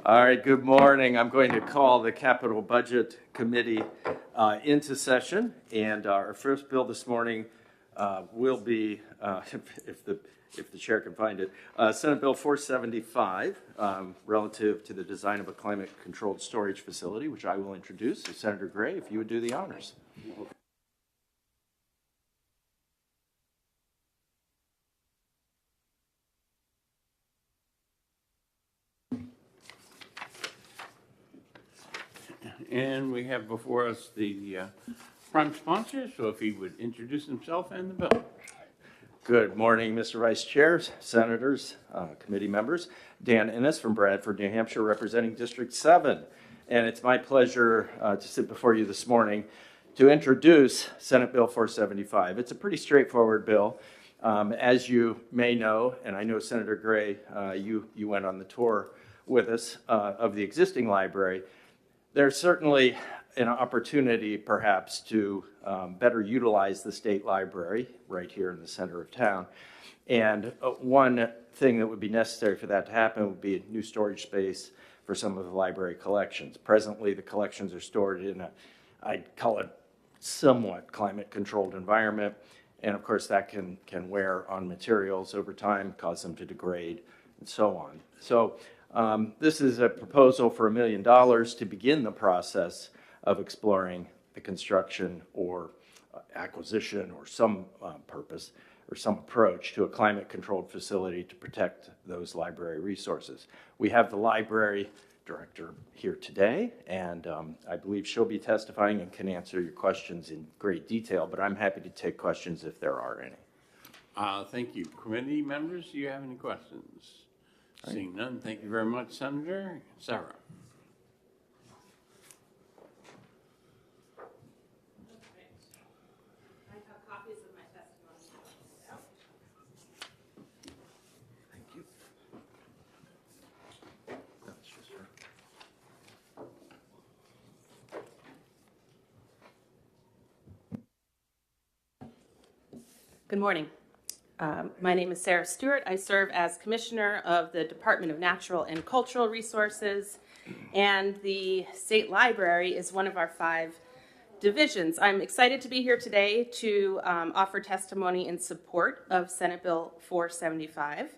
All right, good morning. I'm going to call the Capital Budget Committee into session, and our first bill this morning will be, if the chair can find it, Senate Bill 475, relative to the design of a climate-controlled storage facility, which I will introduce. So Senator Gray, if you would do the honors. And we have before us the prime sponsor, so if he would introduce himself and the bill. Good morning, Mr. Vice Chair, Senators, committee members. Dan Innes from Bradford, New Hampshire, representing District 7. And it's my pleasure to sit before you this morning to introduce Senate Bill 475. It's a pretty straightforward bill. As you may know, and I know Senator Gray, you went on the tour with us of the existing library. There's certainly an opportunity, perhaps, to better utilize the state library right here in the center of town. And one thing that would be necessary for that to happen would be a new storage space for some of the library collections. Presently, the collections are stored in I'd call it somewhat climate-controlled environment. And of course, that can wear on materials over time, cause them to degrade, and so on. So this is a proposal for $1 million to begin the process of exploring the construction or acquisition or some purpose or some approach to a climate-controlled facility to protect those library resources. We have the library director here today, and I believe she'll be testifying and can answer your questions in great detail, but I'm happy to take questions if there are any. Thank you. Committee members, do you have any questions? Right. Seeing none, thank you very much, Senator. Sarah. Good morning. My name is Sarah Stewart. I serve as Commissioner of the Department of Natural and Cultural Resources, and the State Library is one of our 5 divisions. I'm excited to be here today to offer testimony in support of Senate Bill 475.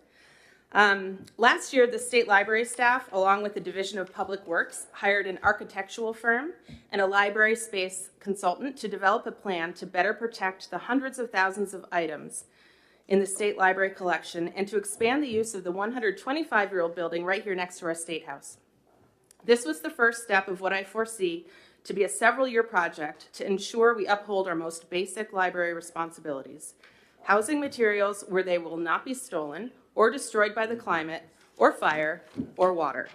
Last year, the State Library staff, along with the Division of Public Works, hired an architectural firm and a library space consultant to develop a plan to better protect the hundreds of thousands of items in the State Library collection and to expand the use of the 125-year-old building right here next to our State House. This was the first step of what I foresee to be a several-year project to ensure we uphold our most basic library responsibilities: housing materials where they will not be stolen or destroyed by the climate, or fire, or water.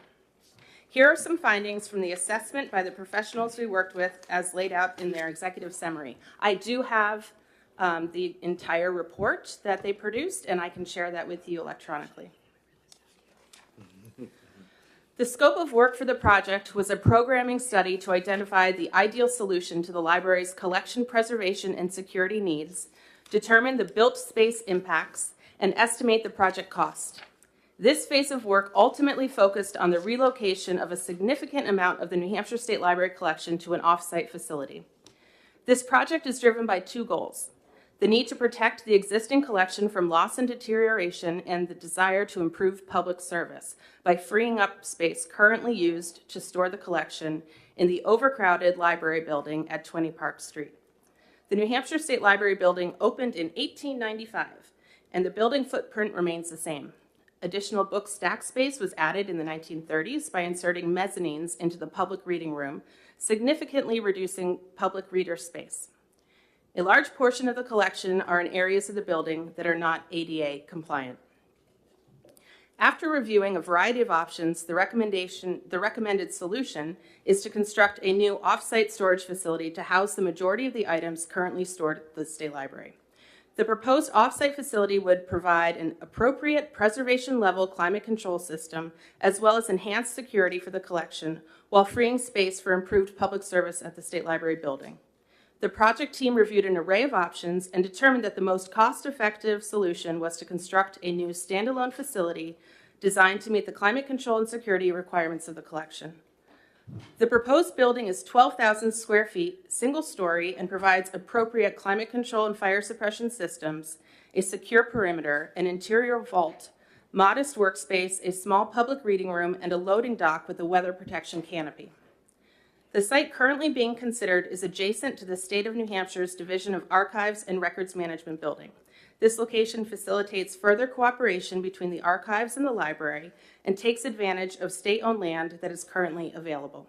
Here are some findings from the assessment by the professionals we worked with as laid out in their executive summary. I do have the entire report that they produced, and I can share that with you electronically. The scope of work for the project was a programming study to identify the ideal solution to the library's collection preservation and security needs, determine the built space impacts, and estimate the project cost. This phase of work ultimately focused on the relocation of a significant amount of the New Hampshire State Library collection to an off-site facility. This project is driven by 2 goals: the need to protect the existing collection from loss and deterioration, and the desire to improve public service by freeing up space currently used to store the collection in the overcrowded library building at 20 Park Street. The New Hampshire State Library building opened in 1895, and the building footprint remains the same. Additional book stack space was added in the 1930s by inserting mezzanines into the public reading room, significantly reducing public reader space. A large portion of the collection are in areas of the building that are not ADA compliant. After reviewing a variety of options, the recommended solution is to construct a new off-site storage facility to house the majority of the items currently stored at the State Library. The proposed off-site facility would provide an appropriate preservation-level climate control system, as well as enhanced security for the collection, while freeing space for improved public service at the State Library building. The project team reviewed an array of options and determined that the most cost-effective solution was to construct a new standalone facility designed to meet the climate control and security requirements of the collection. The proposed building is 12,000 square feet, single-story, and provides appropriate climate control and fire suppression systems, a secure perimeter, an interior vault, modest workspace, a small public reading room, and a loading dock with a weather protection canopy. The site currently being considered is adjacent to the State of New Hampshire's Division of Archives and Records Management building. This location facilitates further cooperation between the archives and the library and takes advantage of state-owned land that is currently available.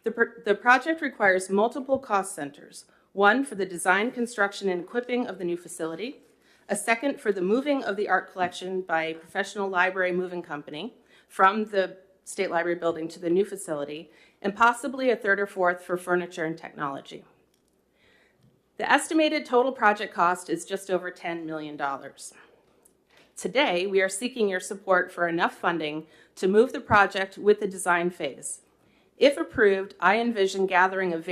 The project requires multiple cost centers, one for the design, construction, and equipping of the new facility, a second for the moving of the art collection by a professional library moving company from the State Library building to the new facility, and possibly a third or fourth for furniture and technology. The estimated total project cost is just over $10 million. Today, we are seeking your support for enough funding to move the project with the design phase. If approved, I envision gathering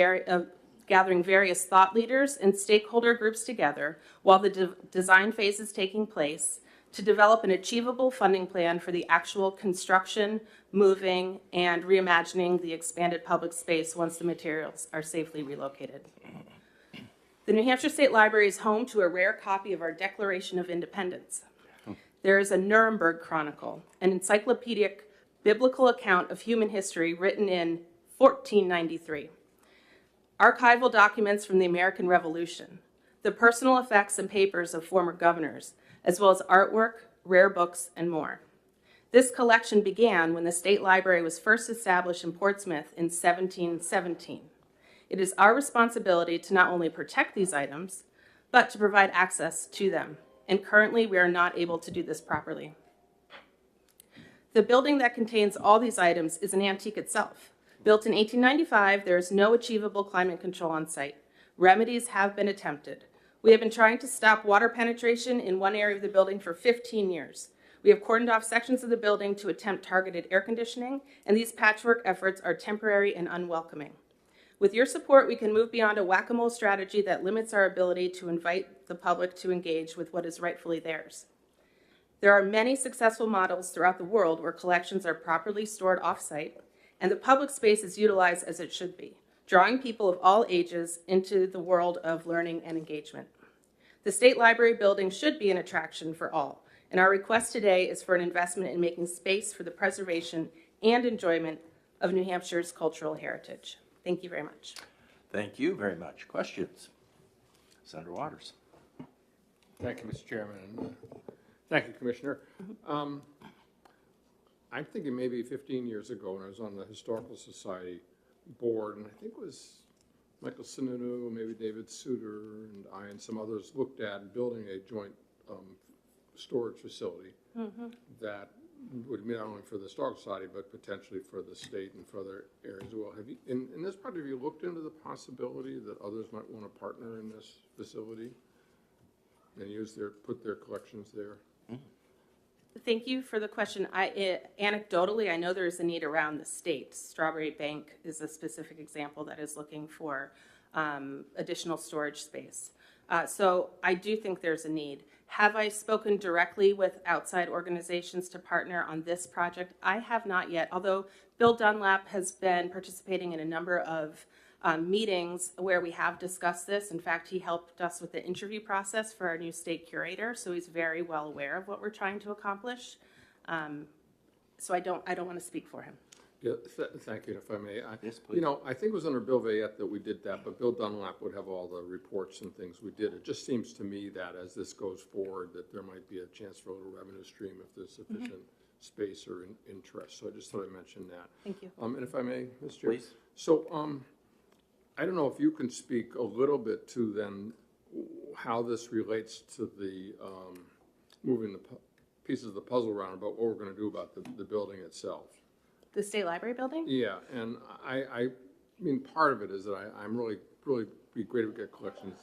various thought leaders and stakeholder groups together while the design phase is taking place to develop an achievable funding plan for the actual construction, moving, and reimagining the expanded public space once the materials are safely relocated. The New Hampshire State Library is home to a rare copy of our Declaration of Independence. There is a Nuremberg Chronicle, an encyclopedic biblical account of human history written in 1493. Archival documents from the American Revolution, the personal effects and papers of former governors, as well as artwork, rare books, and more. This collection began when the State Library was first established in Portsmouth in 1717. It is our responsibility to not only protect these items, but to provide access to them, and currently we are not able to do this properly. The building that contains all these items is an antique itself. Built in 1895, there is no achievable climate control on site. Remedies have been attempted. We have been trying to stop water penetration in one area of the building for 15 years. We have cordoned off sections of the building to attempt targeted air conditioning, and these patchwork efforts are temporary and unwelcoming. With your support, we can move beyond a whack-a-mole strategy that limits our ability to invite the public to engage with what is rightfully theirs. There are many successful models throughout the world where collections are properly stored off-site, and the public space is utilized as it should be, drawing people of all ages into the world of learning and engagement. The State Library building should be an attraction for all, and our request today is for an investment in making space for the preservation and enjoyment of New Hampshire's cultural heritage. Thank you very much. Thank you very much. Questions? Senator Waters. Thank you, Mr. Chairman. And, thank you, Commissioner. I'm thinking maybe 15 years ago when I was on the Historical Society board, and I think it was Michael Sununu, maybe David Suter, and I and some others looked at building a joint storage facility that would be not only for the Historical Society, but potentially for the state and for other areas as well. Have you, in this project, have you looked into the possibility that others might want to partner in this facility and put their collections there? Thank you for the question. Anecdotally, I know there's a need around the state. Strawberry Bank is a specific example that is looking for additional storage space. So I do think there's a need. Have I spoken directly with outside organizations to partner on this project? I have not yet, although Bill Dunlap has been participating in a number of meetings where we have discussed this. In fact, he helped us with the interview process for our new state curator, so he's very well aware of what we're trying to accomplish. So I don't want to speak for him. Yeah, thank you, if I may. Yes, please. You know, I think it was under Bill Vayette that we did that, but Bill Dunlap would have all the reports and things we did. It just seems to me that as this goes forward, that there might be a chance for a little revenue stream if there's sufficient space or interest. So I just thought I'd mention that. Thank you. And if I may, Mr. Chair. Please. So I don't know if you can speak a little bit to then how this relates to the moving the pieces of the puzzle around about what we're going to do about the building itself. The State Library building? Yeah, and I mean, part of it is that I'm really be great if we get collections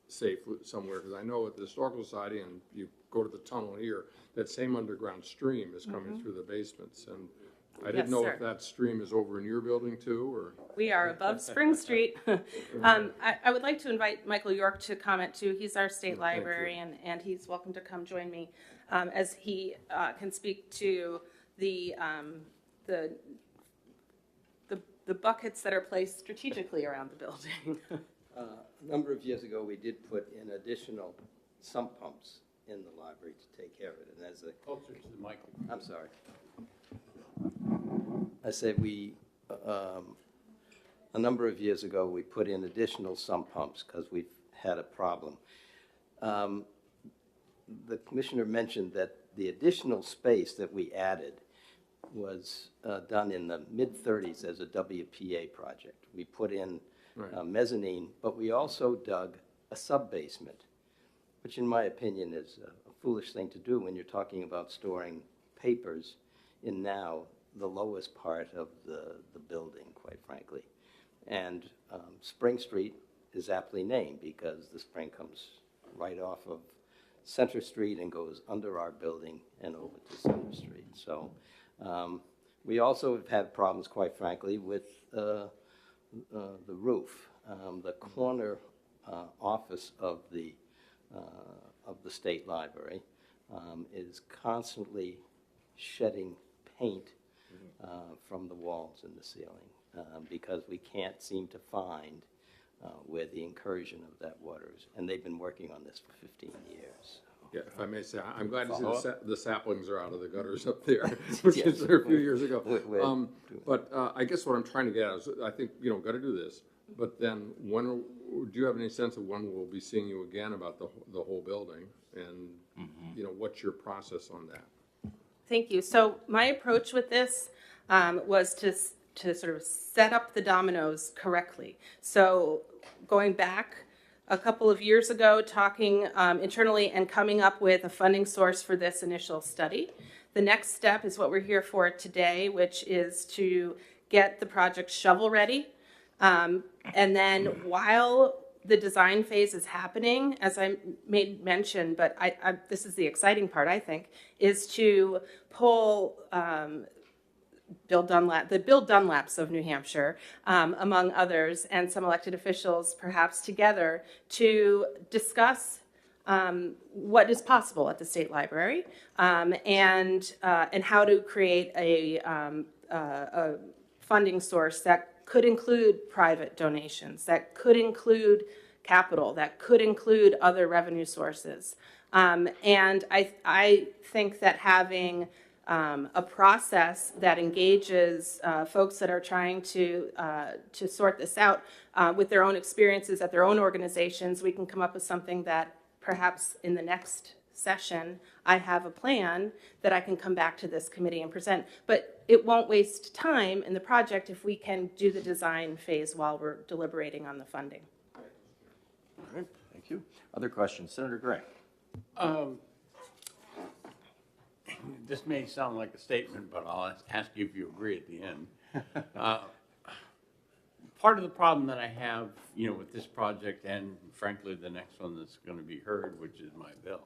safe somewhere, because I know at the Historical Society, and you go to the tunnel here, that same underground stream is coming through the basements, and I didn't Yes, know sir. if that stream is over in your building too, or? We are above Spring Street. I would like to invite Michael York to comment too. He's our state Thank you. librarian, and he's welcome to come join me as he can speak to the buckets that are placed strategically around the building. A number of years ago, we did put in additional sump pumps in the library to take care of it, and as a, Closer to the mic. I'm sorry. I said a number of years ago, we put in additional sump pumps because we've had a problem. The commissioner mentioned that the additional space that we added was done in the mid-30s as a WPA project. We put in mezzanine, but we also dug a sub-basement, which in my opinion is a foolish thing to do when you're talking about storing papers in now the lowest part of the building, quite frankly. And Spring Street is aptly named because the spring comes right off of Center Street and goes under our building and over to Center Street. So we also have had problems, quite frankly, with the roof. The corner office of the State Library is constantly shedding paint from the walls and the ceiling because we can't seem to find where the incursion of that water is. And they've been working on this for 15 years. Yeah, if I may say, I'm glad to see the saplings are out of the gutters up there, which is there a few years ago. But I guess what I'm trying to get at is, I think, got to do this, but then when, do you have any sense of when we'll be seeing you again about the whole building? And, what's your process on that? Thank you. So my approach with this was to sort of set up the dominoes correctly. So going back a couple of years ago, talking internally and coming up with a funding source for this initial study. The next step is what we're here for today, which is to get the project shovel ready. And then while the design phase is happening, as I made mention, but this is the exciting part, I think, is to pull the Bill Dunlaps of New Hampshire, among others, and some elected officials perhaps together to discuss what is possible at the State Library and how to create a funding source that could include private donations, that could include capital, that could include other revenue sources. And I think that having a process that engages folks that are trying to sort this out with their own experiences at their own organizations, we can come up with something that perhaps in the next session, I have a plan that I can come back to this committee and present. But it won't waste time in the project if we can do the design phase while we're deliberating on the funding. All right, thank you. Other questions? Senator Gray. This may sound like a statement, but I'll ask you if you agree at the end. Part of the problem that I have, with this project and frankly the next one that's going to be heard, which is my bill,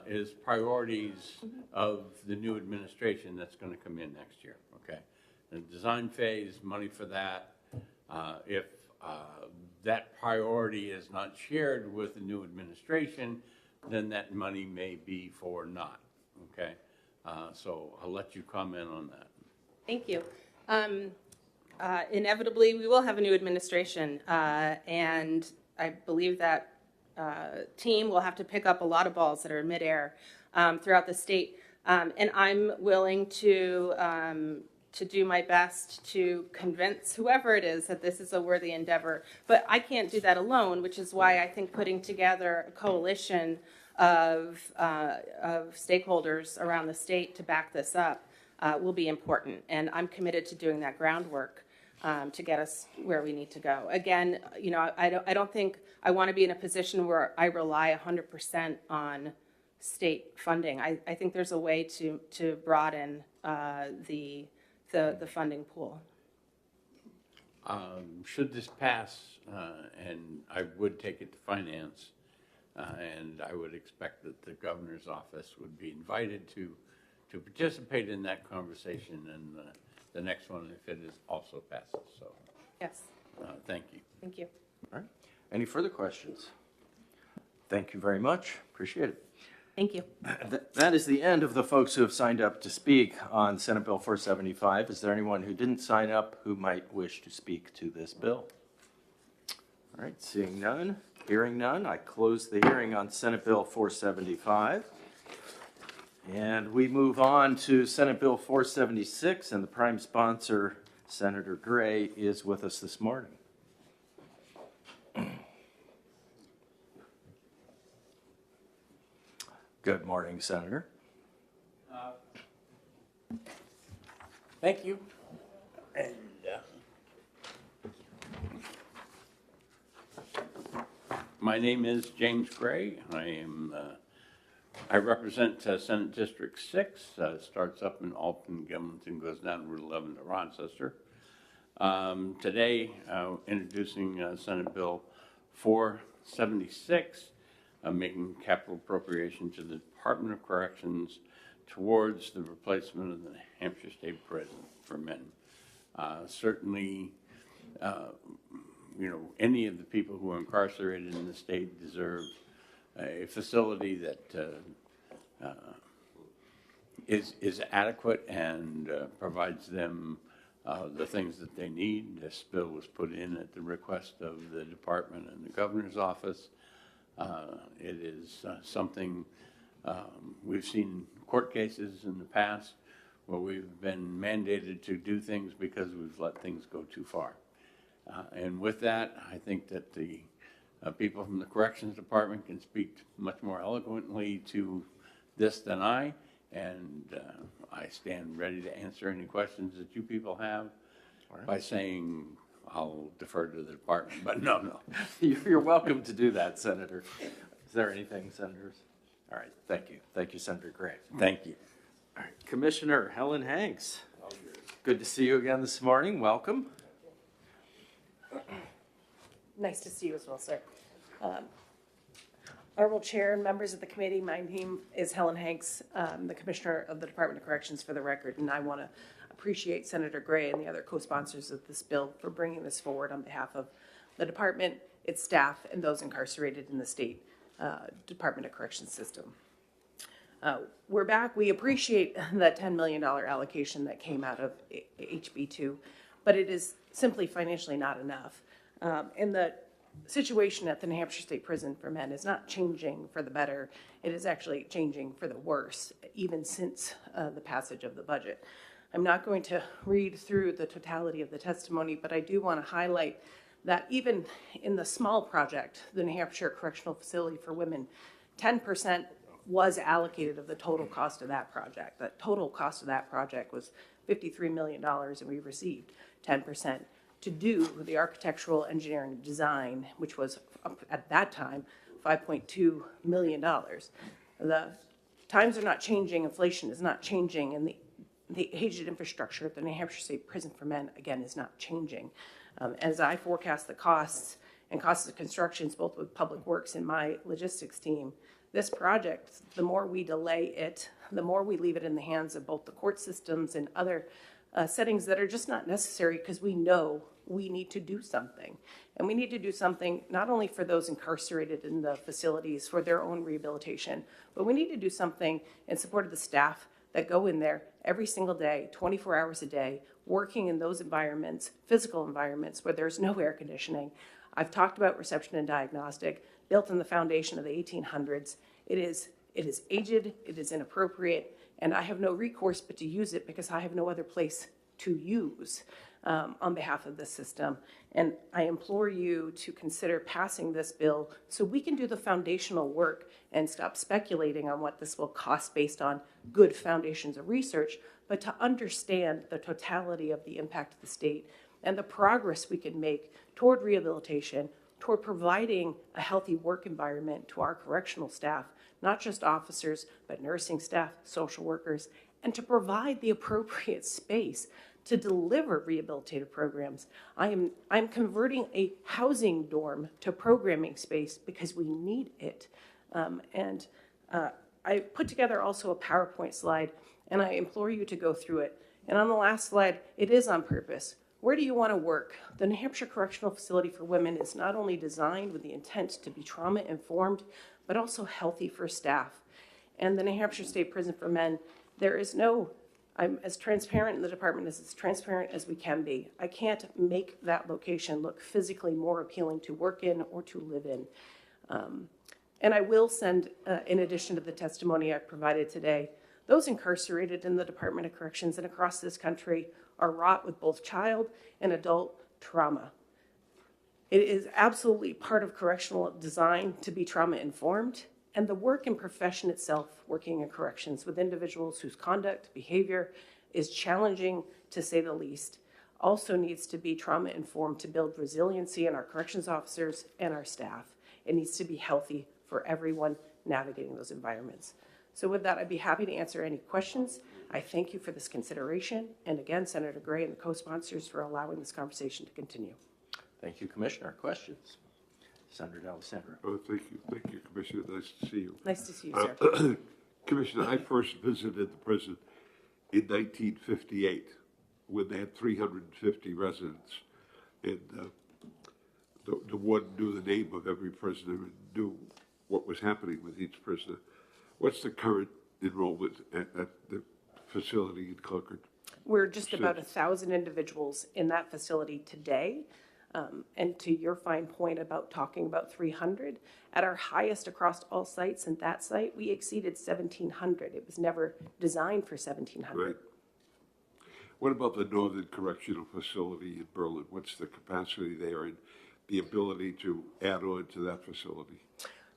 is priorities of the new administration that's going to come in next year, okay? The design phase, money for that. If that priority is not shared with the new administration, then that money may be for naught, okay? So I'll let you comment on that. Thank you. Inevitably, we will have a new administration, and I believe that team will have to pick up a lot of balls that are in midair throughout the state. And I'm willing to do my best to convince whoever it is that this is a worthy endeavor. But I can't do that alone, which is why I think putting together a coalition of stakeholders around the state to back this up will be important. And I'm committed to doing that groundwork to get us where we need to go. Again, I don't think I want to be in a position where I rely 100% on state funding. I think there's a way to broaden the funding pool. Should this pass, and I would take it to finance, and I would expect that the governor's office would be invited to to participate in that conversation and the next one if it is also passes. So, Yes, thank you. thank you. All right. Any further questions? Thank you very much. Appreciate it. Thank you. That is the end of the folks who have signed up to speak on Senate Bill 475. Is there anyone who didn't sign up who might wish to speak to this bill? All right, seeing none, hearing none, I close the hearing on Senate Bill 475. And we move on to Senate Bill 476, and the prime sponsor, Senator Gray, is with us this morning. Good morning, Senator. Thank you. And my name is James Gray. I represent Senate District 6. Starts up in Alton, Gilmanton, goes down Route 11 to Rochester. Today, introducing Senate Bill 476, making capital appropriation to the Department of Corrections towards the replacement of the New Hampshire State Prison for men. Certainly, any of the people who are incarcerated in the state deserve a facility that is adequate and provides them the things that they need. This bill was put in at the request of the department and the governor's office. It is something we've seen court cases in the past where we've been mandated to do things because we've let things go too far. And with that, I think that the people from the Corrections Department can speak much more eloquently to this than I, and I stand ready to answer any questions that you people have by saying I'll defer to the department, but no. You're welcome to do that, Senator. Is there anything, Senators? All right, thank you. Thank you, Senator Gray. Thank you. All right, Commissioner Helen Hanks. Good to see you again this morning. Welcome. Nice to see you as well, sir. Honorable Chair and members of the committee, my name is Helen Hanks, the Commissioner of the Department of Corrections for the record, and I want to appreciate Senator Gray and the other co-sponsors of this bill for bringing this forward on behalf of the department, its staff, and those incarcerated in the state Department of Corrections system. We're back. We appreciate that $10 million allocation that came out of HB2, but it is simply financially not enough. And the situation at the New Hampshire State Prison for Men is not changing for the better. It is actually changing for the worse, even since the passage of the budget. I'm not going to read through the totality of the testimony, but I do want to highlight that even in the small project, the New Hampshire Correctional Facility for Women, 10% was allocated of the total cost of that project. The total cost of that project was $53 million, and we received 10% to do the architectural engineering design, which was at that time $5.2 million. The times are not changing, inflation is not changing, and the aged infrastructure at the New Hampshire State Prison for Men, again, is not changing. As I forecast the costs and costs of constructions, both with Public Works and my logistics team, this project, the more we delay it, the more we leave it in the hands of both the court systems and other settings that are just not necessary because we know we need to do something. And we need to do something not only for those incarcerated in the facilities for their own rehabilitation, but we need to do something in support of the staff that go in there every single day, 24 hours a day, working in those environments, physical environments where there's no air conditioning. I've talked about reception and diagnostic, built in the foundation of the 1800s. It is aged, it is inappropriate, and I have no recourse but to use it because I have no other place to use on behalf of the system. And I implore you to consider passing this bill so we can do the foundational work and stop speculating on what this will cost based on good foundations of research, but to understand the totality of the impact of the state and the progress we can make toward rehabilitation, toward providing a healthy work environment to our correctional staff, not just officers, but nursing staff, social workers, and to provide the appropriate space to deliver rehabilitative programs. I'm converting a housing dorm to programming space because we need it. I put together also a PowerPoint slide and I implore you to go through it. And on the last slide, it is on purpose. Where do you want to work? The New Hampshire Correctional Facility for Women is not only designed with the intent to be trauma-informed, but also healthy for staff. And the New Hampshire State Prison for Men, I'm as transparent in the department as transparent as we can be. I can't make that location look physically more appealing to work in or to live in. And I will send, in addition to the testimony I provided today, those incarcerated in the Department of Corrections and across this country are wrought with both child and adult trauma. It is absolutely part of correctional design to be trauma-informed, and the work and profession itself, working in corrections with individuals whose conduct, behavior is challenging to say the least, also needs to be trauma-informed to build resiliency in our corrections officers and our staff. It needs to be healthy for everyone navigating those environments. So with that, I'd be happy to answer any questions. I thank you for this consideration, and again, Senator Gray and the co-sponsors for allowing this conversation to continue. Thank you, Commissioner. Questions? Senator D'Alessandro. Oh, thank you, Commissioner. Nice to see you. Nice to see you, sir. Commissioner, I first visited the prison in 1958 when they had 350 residents. And the warden knew the name of every prisoner and knew what was happening with each prisoner. What's the current enrollment at the facility in Concord? We're just about 1,000 individuals in that facility today. And to your fine point about talking about 300, at our highest across all sites and that site, we exceeded 1,700. It was never designed for 1,700. Right. What about the Northern Correctional Facility in Berlin? What's the capacity there and the ability to add on to that facility?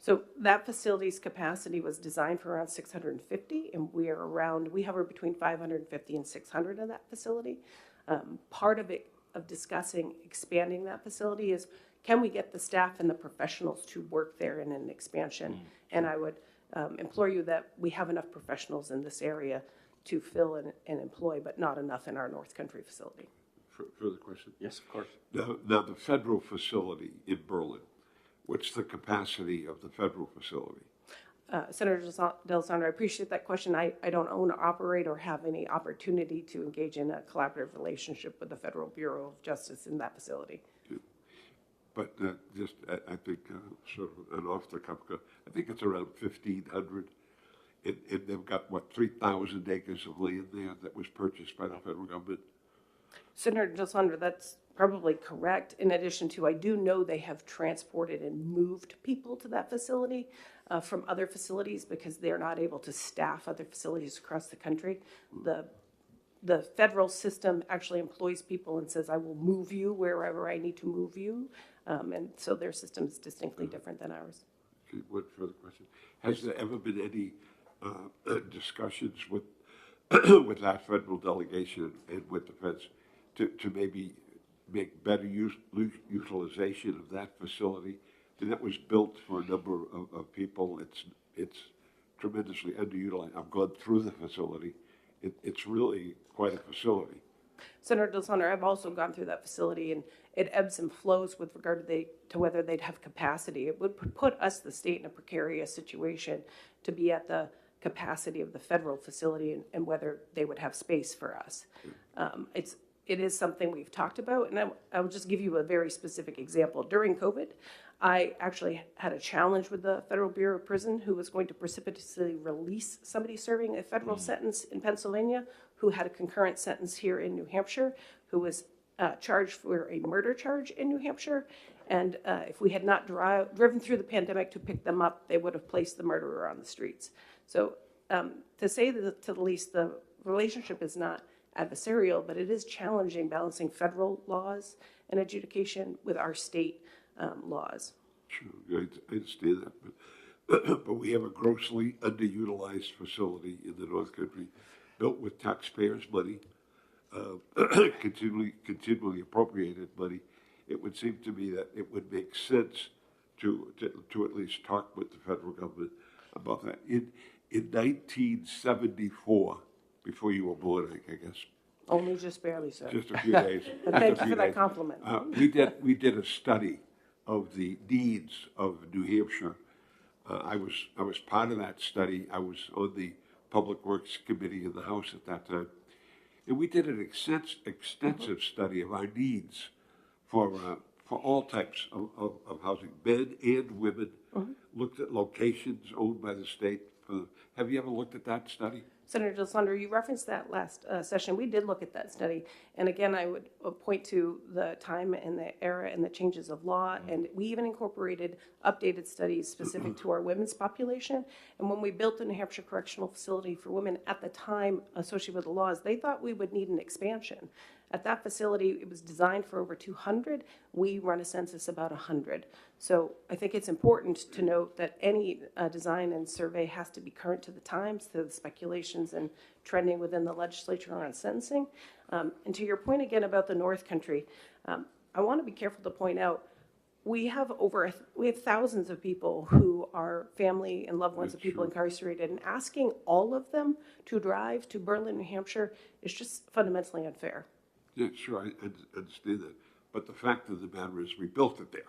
So that facility's capacity was designed for around 650, and we hover between 550 and 600 in that facility. Part of discussing expanding that facility is, can we get the staff and the professionals to work there in an expansion? And I would implore you that we have enough professionals in this area to fill and employ, but not enough in our North Country facility. Further question? Yes, of course. Now the federal facility in Berlin, what's the capacity of the federal facility? Senator D'Alessandro, I appreciate that question. I don't own, operate, or have any opportunity to engage in a collaborative relationship with the Federal Bureau of Justice in that facility. But I think sort of an off the cuff, I think it's around 1,500. And they've got, what, 3,000 acres of land there that was purchased by the federal government? Senator D'Alessandro, that's probably correct. In addition to, I do know they have transported and moved people to that facility from other facilities because they're not able to staff other facilities across the country. The federal system actually employs people and says, I will move you wherever I need to move you. And so their system is distinctly different than ours. Okay, one further question. Has there ever been any discussions with with that federal delegation and with the feds to maybe make better utilization of that facility? And that was built for a number of people. It's tremendously underutilized. I've gone through the facility. It's really quite a facility. Senator D'Alessandro, I've also gone through that facility, and it ebbs and flows with regard to whether they'd have capacity. It would put us, the state, in a precarious situation to be at the capacity of the federal facility and whether they would have space for us. It is something we've talked about, and I will just give you a very specific example. During COVID, I actually had a challenge with the Federal Bureau of Prison who was going to precipitously release somebody serving a federal sentence in Pennsylvania who had a concurrent sentence here in New Hampshire, who was charged for a murder charge in New Hampshire. And if we had not driven through the pandemic to pick them up, they would have placed the murderer on the streets. So to say that, to the least, the relationship is not adversarial, but it is challenging balancing federal laws and adjudication with our state laws. Sure, I understand that, but we have a grossly underutilized facility in the North Country, built with taxpayers' money, continually appropriated money. It would seem to me that it would make sense to at least talk with the federal government about that. In 1974, before you were born, I guess. Only just barely, sir. Just a few days. But thank you for that compliment. We did a study of the needs of New Hampshire. I was part of that study. I was on the Public Works Committee in the House at that time. And we did an extensive study of our needs for all types of housing, men and women. Looked at locations owned by the state. Have you ever looked at that study? Senator DeSaunders, you referenced that last session. We did look at that study. And again, I would point to the time and the era and the changes of law. And we even incorporated updated studies specific to our women's population. And when we built the New Hampshire Correctional Facility for Women at the time associated with the laws, they thought we would need an expansion. At that facility, it was designed for over 200. We run a census about 100. So I think it's important to note that any design and survey has to be current to the times, to the speculations and trending within the legislature around sentencing. And to your point again about the North Country, I want to be careful to point out we have thousands of people who are family and loved ones of people incarcerated, and asking all of them to drive to Berlin, New Hampshire is just fundamentally unfair. Yeah, sure, I understand that. But the fact of the matter is, we built it there.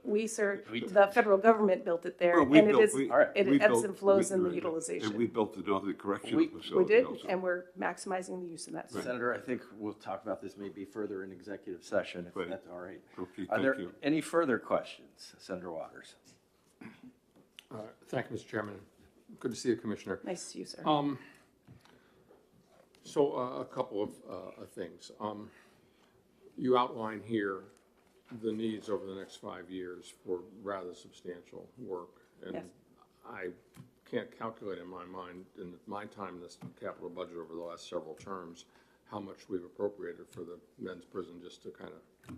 We, sir, the federal government built it there, Well, we and built- it we- ebbs built- and flows in the right, utilization. And we built the Northern Correctional We Facility. We did, also. and we're maximizing the use of that. Senator, I think we'll talk about this maybe further in executive session, if Right. that's all right. Okay, Are there thank you. any further questions? Senator Waters. Thank you, Mr. Chairman. Good to see you, Commissioner. Nice to see you, sir. So a couple of things. You outline here the needs over the next 5 years for rather substantial work. And Yes. I can't calculate in my mind, in my time in this capital budget over the last several terms, how much we've appropriated for the men's prison just to kind of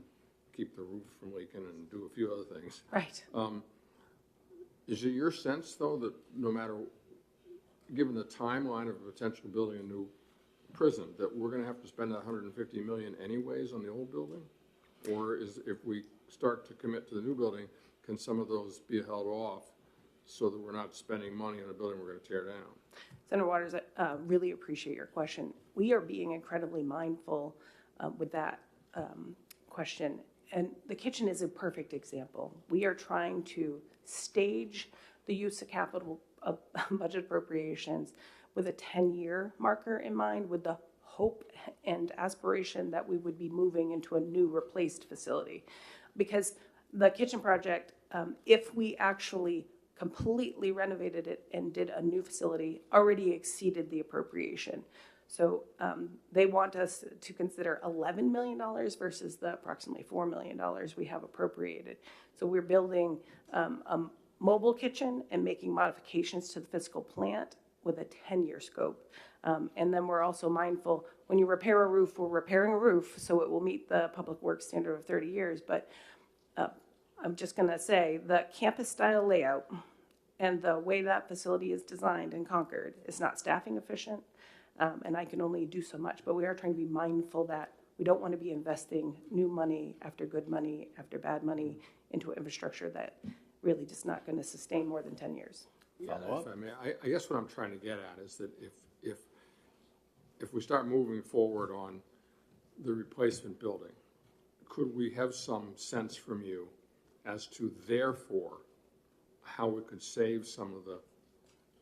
keep the roof from leaking and do a few other things. Right. Is it your sense, though, that no matter, given the timeline of potential building a new prison, that we're gonna have to spend that $150 million anyways on the old building? Or if we start to commit to the new building, can some of those be held off so that we're not spending money on a building we're gonna tear down? Senator Waters, I really appreciate your question. We are being incredibly mindful with that question. And the kitchen is a perfect example. We are trying to stage the use of capital budget appropriations with a 10-year marker in mind, with the hope and aspiration that we would be moving into a new replaced facility. Because the kitchen project, if we actually completely renovated it and did a new facility, already exceeded the appropriation. So they want us to consider $11 million versus the approximately $4 million we have appropriated. So we're building a mobile kitchen and making modifications to the physical plant with a 10-year scope. And then we're also mindful, when you repair a roof, we're repairing a roof, so it will meet the Public Works standard of 30 years. But I'm just gonna say, the campus-style layout and the way that facility is designed in Concord is not staffing efficient, and I can only do so much. But we are trying to be mindful that we don't want to be investing new money after good money after bad money into infrastructure that really just not going to sustain more than 10 years. If I may, I guess what I'm trying to get at is that if we start moving forward on the replacement building, could we have some sense from you as to therefore how we could save some of the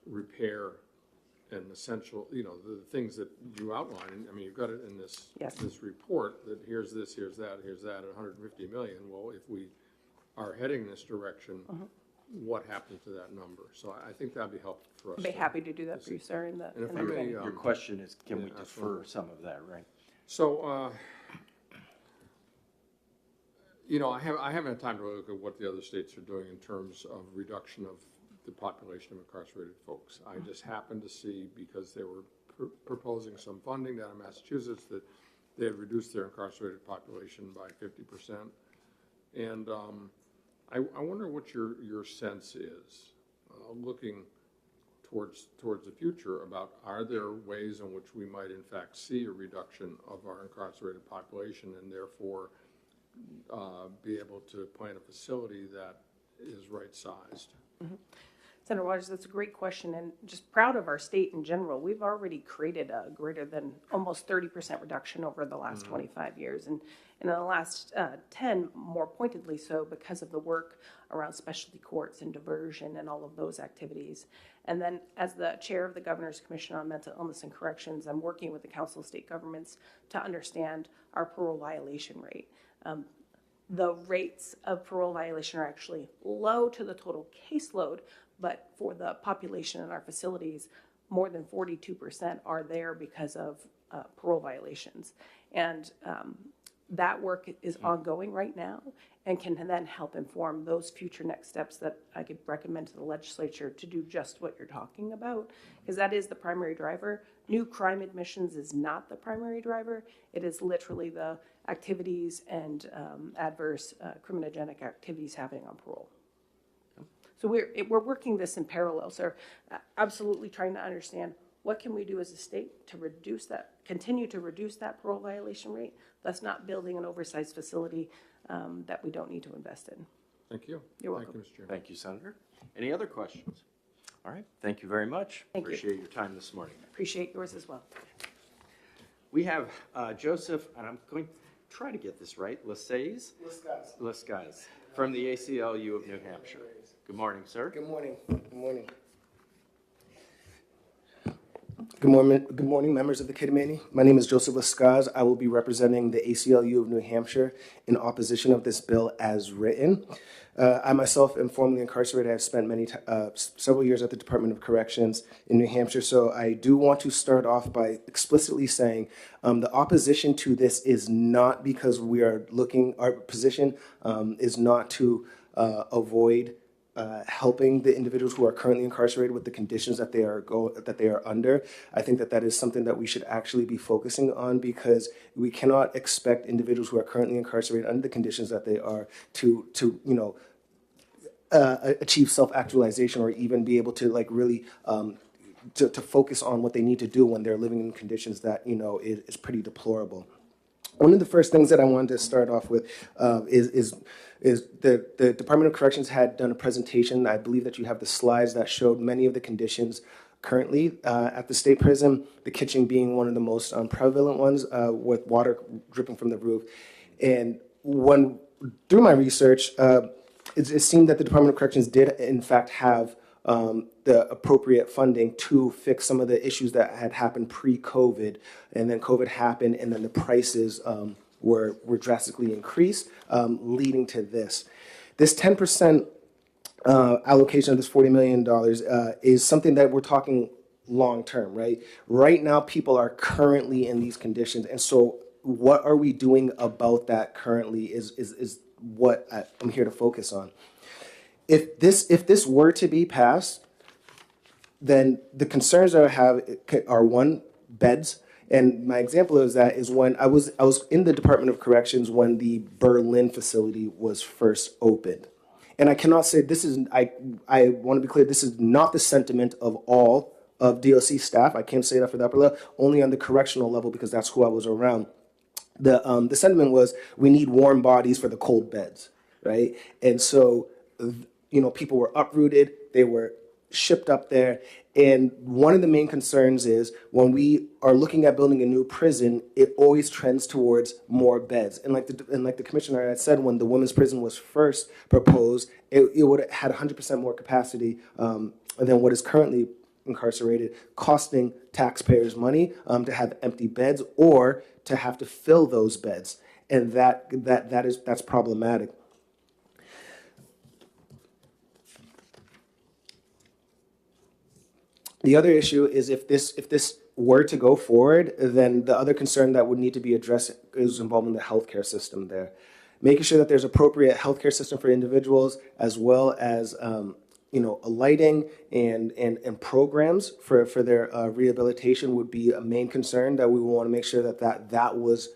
repair and essential, the things that you outlined? I mean, you've got it in this, Yes. this report that here's this, here's that, at 150 million. Well, if we are heading this direction, what happened to that number? So I think that'd be helpful for us. I'd be happy to do that for you, sir, in the. And if in I the may, training. Your question is, can we yeah, defer some of that, right? So, I haven't had time to look at what the other states are doing in terms of reduction of the population of incarcerated folks. I just happened to see, because they were proposing some funding down in Massachusetts, that they had reduced their incarcerated population by 50%. And I wonder what your sense is, looking towards the future, about are there ways in which we might in fact see a reduction of our incarcerated population and therefore be able to plan a facility that is right-sized? Senator Waters, that's a great question, and just proud of our state in general. We've already created a greater than almost 30% reduction over the last 25 years, and in the last 10, more pointedly so, because of the work around specialty courts and diversion and all of those activities. And then, as the chair of the Governor's Commission on Mental Illness and Corrections, I'm working with the Council of State Governments to understand our parole violation rate. The rates of parole violation are actually low to the total caseload, but for the population in our facilities, more than 42% are there because of parole violations. And that work is ongoing right now and can then help inform those future next steps that I could recommend to the legislature to do just what you're talking about, because that is the primary driver. New crime admissions is not the primary driver. It is literally the activities and adverse criminogenic activities happening on parole. So we're working this in parallel, sir. Absolutely trying to understand what can we do as a state to reduce that, continue to reduce that parole violation rate, thus not building an oversized facility that we don't need to invest in. Thank you. You're welcome. Thank you, Mr. Chairman. Thank you, Senator. Any other questions? All right, thank you very much. Thank you. Appreciate your time this morning. Appreciate yours as well. We have Joseph, and I'm going to try to get this right, Lescaze, from the ACLU of New Hampshire. Good morning, sir. Good morning. Good morning. Good morning, members of the committee. My name is Joseph Lescaze. I will be representing the ACLU of New Hampshire in opposition of this bill as written. I myself am formerly incarcerated. I've spent several years at the Department of Corrections in New Hampshire, so I do want to start off by explicitly saying the opposition to this is not because we are looking, our position is not to avoid helping the individuals who are currently incarcerated with the conditions that they are under. I think that is something that we should actually be focusing on, because we cannot expect individuals who are currently incarcerated under the conditions that they are to achieve self-actualization or even be able to really to focus on what they need to do when they're living in conditions that is pretty deplorable. One of the first things that I wanted to start off with is the Department of Corrections had done a presentation. I believe that you have the slides that showed many of the conditions currently at the state prison, the kitchen being one of the most prevalent ones, with water dripping from the roof. And through my research, it seemed that the Department of Corrections did in fact have the appropriate funding to fix some of the issues that had happened pre-COVID, and then COVID happened, and then the prices were drastically increased, leading to this. This 10% allocation of this $40 million is something that we're talking long-term, right? Right now, people are currently in these conditions, and so what are we doing about that currently is what I'm here to focus on. If this were to be passed, then the concerns that I have are, one, beds. And my example of that is when I was in the Department of Corrections when the Berlin facility was first opened. And I cannot say this is, I want to be clear, this is not the sentiment of all of DOC staff. I can't say that for the upper level, only on the correctional level, because that's who I was around. The sentiment was, we need warm bodies for the cold beds, right? And so, people were uprooted, they were shipped up there. And one of the main concerns is when we are looking at building a new prison, it always trends towards more beds. And like the commissioner had said, when the women's prison was first proposed, it would have had 100% more capacity than what is currently incarcerated, costing taxpayers money to have empty beds or to have to fill those beds. And that's problematic. The other issue is if this were to go forward, then the other concern that would need to be addressed is involving the healthcare system there. Making sure that there's appropriate healthcare system for individuals, as well as lighting and programs for their rehabilitation would be a main concern that we want to make sure that was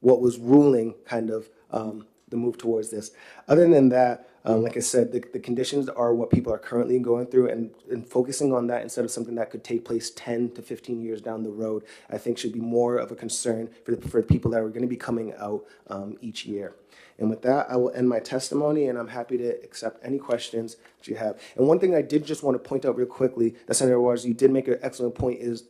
what was ruling kind of the move towards this. Other than that, Like I said, the conditions are what people are currently going through, and focusing on that instead of something that could take place 10 to 15 years down the road, I think should be more of a concern for the people that are going to be coming out each year. And with that, I will end my testimony, and I'm happy to accept any questions that you have. And one thing I did just want to point out real quickly, that Senator Waters, you did make an excellent point, is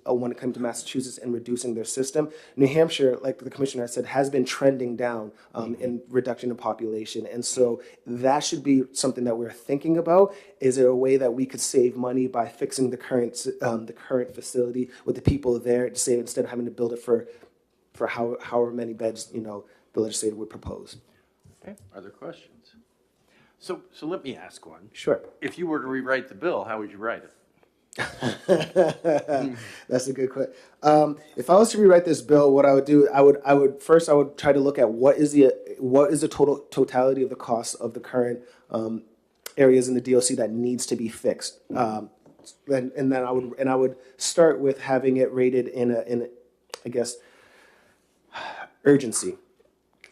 when it comes to Massachusetts and reducing their system, New Hampshire, like the commissioner said, has been trending down in reduction in population. And so that should be something that we're thinking about. Is there a way that we could save money by fixing the current facility with the people there to save, instead of having to build it for however many beds, the legislator would propose? Okay, are there questions? So let me ask one. Sure. If you were to rewrite the bill, how would you write it? That's a good question. If I was to rewrite this bill, what I would do, I would first try to look at what is the totality of the cost of the current areas in the DOC that needs to be fixed. Then I would start with having it rated in I guess urgency.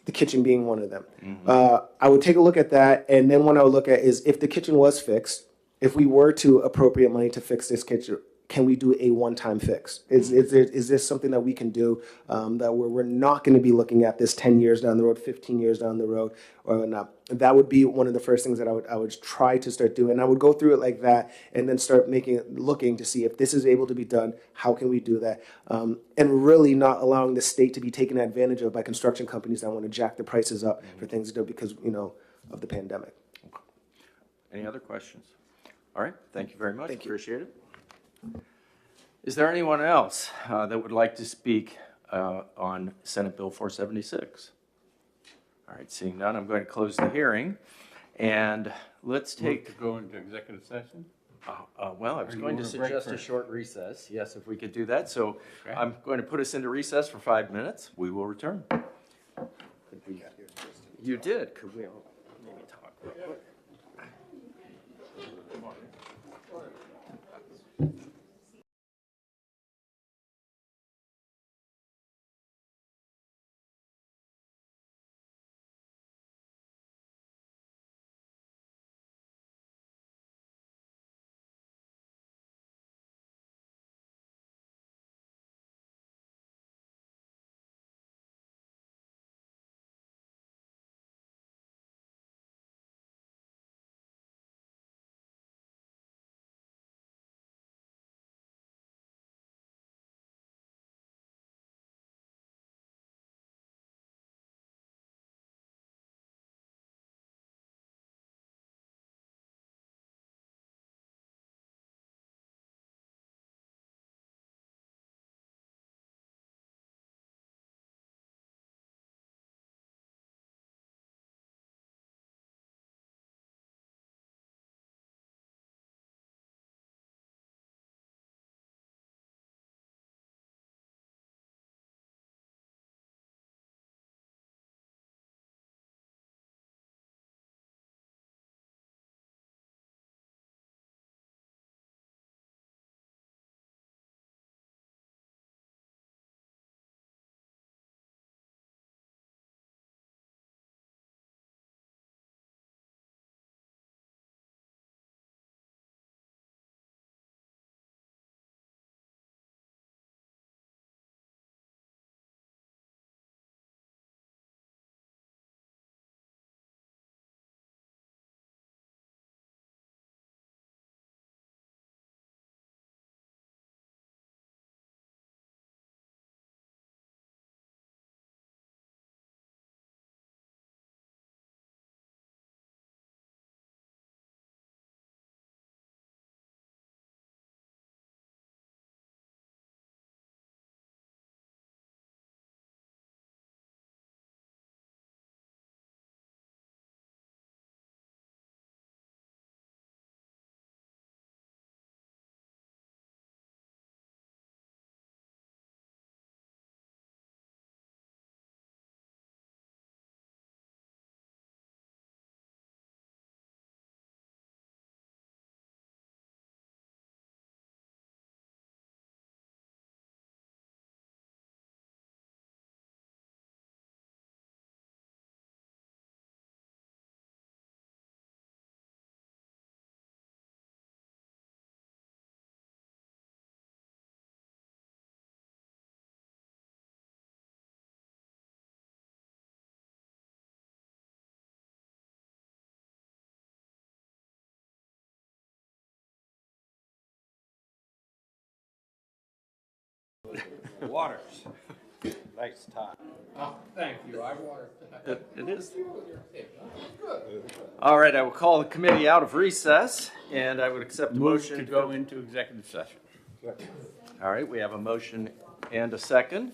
The kitchen being one of them. I would take a look at that, and then what I would look at is, if the kitchen was fixed, if we were to appropriate money to fix this kitchen, can we do a one-time fix? Is this something that we can do that we're not going to be looking at this 10 years down the road, 15 years down the road, or not? That would be one of the first things that I would try to start doing. And I would go through it like that, and then start looking to see if this is able to be done. How can we do that? And really not allowing the state to be taken advantage of by construction companies that want to jack the prices up for things to do because of the pandemic. Any other questions? All right, thank you very much. Thank you. Appreciate it. Is there anyone else that would like to speak on Senate Bill 476? All right, seeing none, I'm going to close the hearing. And let's Move take, to go into executive session? well, I was Or you going to want a break suggest a first? short recess. Yes, if we could do that. So Okay. I'm going to put us into recess for 5 minutes. We will return. You did. Could we maybe talk real quick? Waters. Nice tie. Oh, thank you, I wanted to. It is. All right, I will call the committee out of recess, and I would accept a Move motion to go into executive session. All right, we have a motion and a second.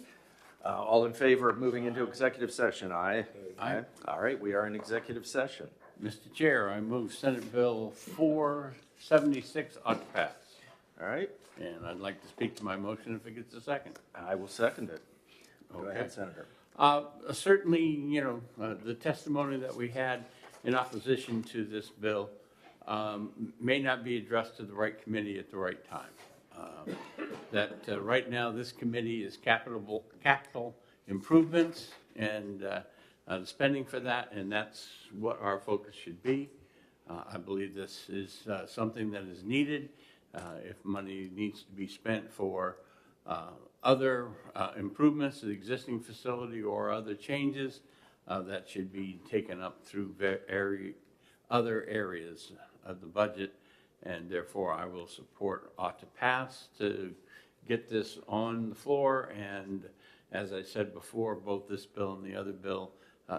All in favor of moving into executive session? Aye. Aye. All right, we are in executive session. Mr. Chair, I move Senate Bill 476 ought to pass. All right, And I'd like to speak to my motion if it gets a second. I will second it. Go Okay. ahead, Senator. Certainly, the testimony that we had in opposition to this bill may not be addressed to the right committee at the right time. Right now, this committee is capital improvements and the spending for that, and that's what our focus should be. I believe this is something that is needed. If money needs to be spent for other improvements to the existing facility or other changes, that should be taken up through other areas of the budget, and therefore I will support ought to pass to get this on the floor. And as I said before, both this bill and the other bill,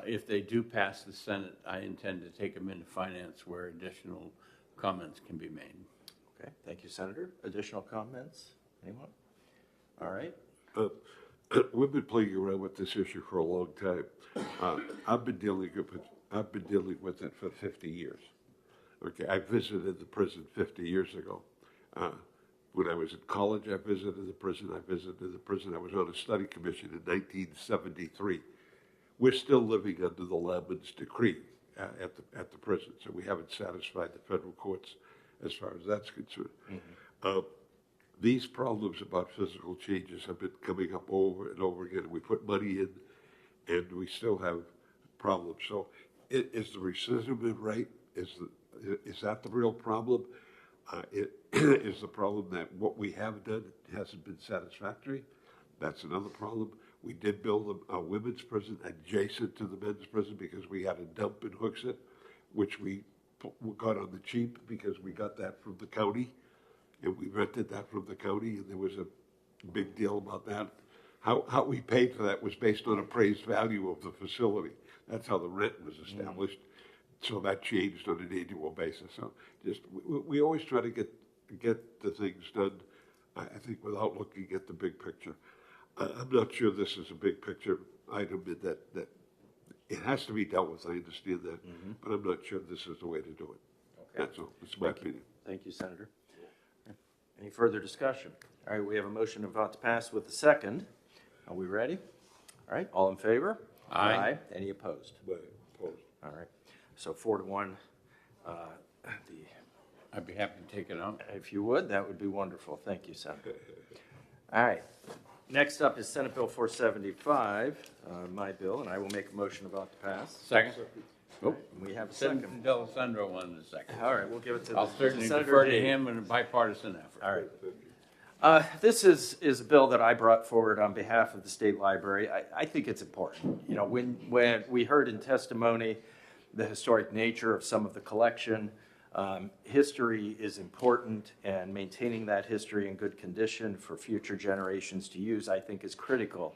if they do pass the Senate, I intend to take them into finance where additional comments can be made. Okay, thank you, Senator. Additional comments? Anyone? All right. We've been playing around with this issue for a long time. I've been dealing with it for 50 years. Okay, I visited the prison 50 years ago. When I was in college, I visited the prison. I was on a study commission in 1973. We're still living under the Lammon's decree at the prison, so we haven't satisfied the federal courts as far as that's concerned. These problems about physical changes have been coming up over and over again. We put money in, and we still have problems. So, is the recidivism rate, is that the real problem? Is the problem that what we have done hasn't been satisfactory? That's another problem. We did build a women's prison adjacent to the men's prison because we had a dump in Hooksett, which we got on the cheap because we got that from the county. And we rented that from the county, and there was a big deal about that. How we paid for that was based on appraised value of the facility. That's how the rent was established. So that changed on an annual basis. So we always try to get the things done, I think, without looking at the big picture. I'm not sure this is a big picture item that it has to be dealt with. I understand that, but I'm not sure this is the way to do it. Okay. That's all. That's my opinion. Thank you, Senator. Any further discussion? All right, we have a motion about to pass with a second. Are we ready? All right, all in favor? Aye. Any opposed? Opposed. All right, so 4-1. I'd be happy to take it out. If you would, that would be wonderful. Thank you, Senator. All right, next up is Senate Bill 475, my bill, and I will make a motion about to pass. Second? Oh, We have a second. Senator D'Alessandro wanted a second. All right, we'll give it to I'll the certainly Senator defer to Dee. him in a bipartisan effort. All right. This is a bill that I brought forward on behalf of the state library. I think it's important. You know, when we heard in testimony the historic nature of some of the collection, history is important, and maintaining that history in good condition for future generations to use, I think, is critical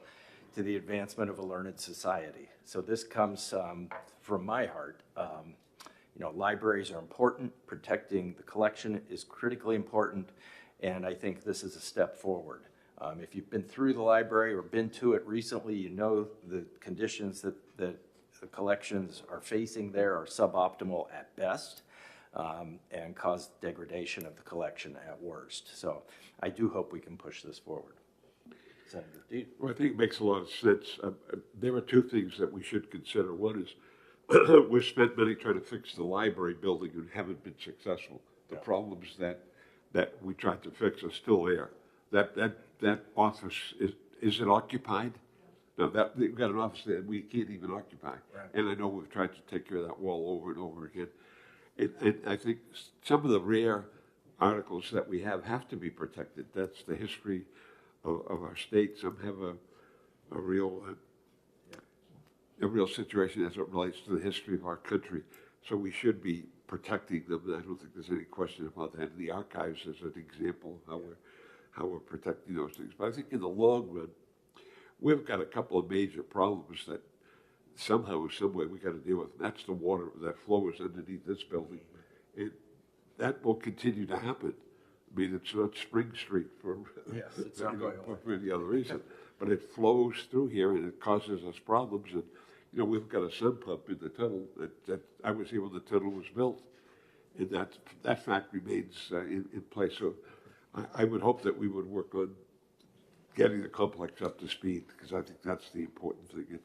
to the advancement of a learned society. So this comes from my heart. You know, libraries are important. Protecting the collection is critically important, and I think this is a step forward. If you've been through the library or been to it recently, you know the conditions that the collections are facing there are suboptimal at best, and cause degradation of the collection at worst. So I do hope we can push this forward. Senator Dee. Well, I think it makes a lot of sense. There are two things that we should consider. One is we've spent money trying to fix the library building and haven't been successful. The problems that we tried to fix are still there. That office, is it occupied? No, we've got an office that we can't even occupy. Right. And I know we've tried to take care of that wall over and over again. And I think some of the rare articles that we have to be protected. That's the history of our state. Some have a real situation as it relates to the history of our country. So we should be protecting them. I don't think there's any question about that. And the archives is an example of how we're protecting those things. But I think in the long run, we've got a couple of major problems that somehow, some way, we got to deal with. That's the water that flows underneath this building. That will continue to happen. I mean, it's not Spring Street for, for any other reason, but it flows through here and it causes us problems. And, you know, we've got a sump pump in the tunnel that I was here when the tunnel was built. And that fact remains in place. So I would hope that we would work on getting the complex up to speed, because I think that's the important thing.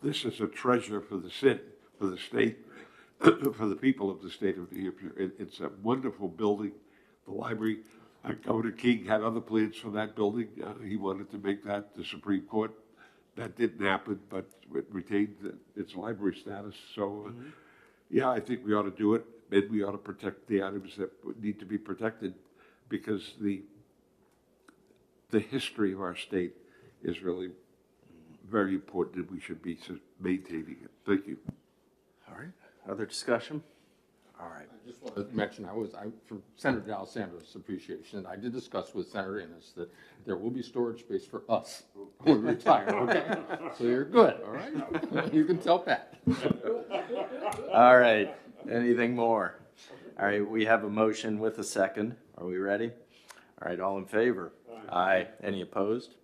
This is a treasure for the city, for the state, for the people of the state of New Hampshire. It's a wonderful building. The library, Governor King had other plans for that building. He wanted to make that the Supreme Court. That didn't happen, but it retained its library status. So, yeah, I think we ought to do it, and we ought to protect the items that need to be protected, because the history of our state is really very important, and we should be maintaining it. Thank you. All right. Other discussion? All right. I just want to mention, for Senator D'Alessandra's appreciation, I did discuss with Senator Innes that there will be storage space for us when we retire, okay? So you're good, all right? You can tell Pat. All right. Anything more? All right, we have a motion with a second. Are we ready? All right, all in favor? Aye. Any opposed?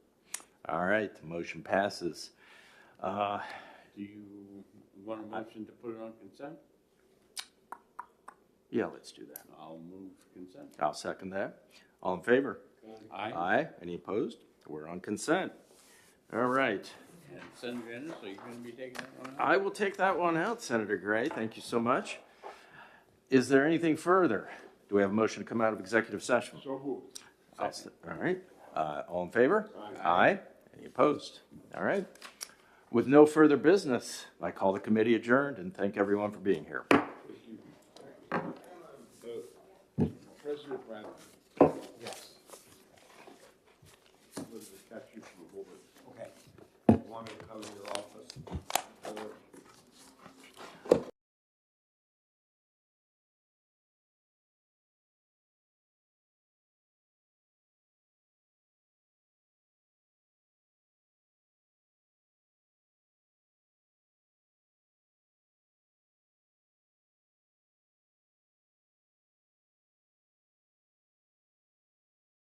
All right, the motion passes. Do you want a motion to put it on consent? Yeah, let's do that. I'll move consent. I'll second that. All in favor? Aye. Aye. Any opposed? We're on consent. All right. And Senator Ennis, are you going to be taking that one out? I will take that one out, Senator Gray. Thank you so much. Is there anything further? Do we have a motion to come out of executive session? So moved. All right. All in favor? Aye. Any opposed? All right. With no further business, I call the committee adjourned and thank everyone for being here. President Bradley. Yes. I'm going to catch you for a moment. Okay. Want me to come to your office?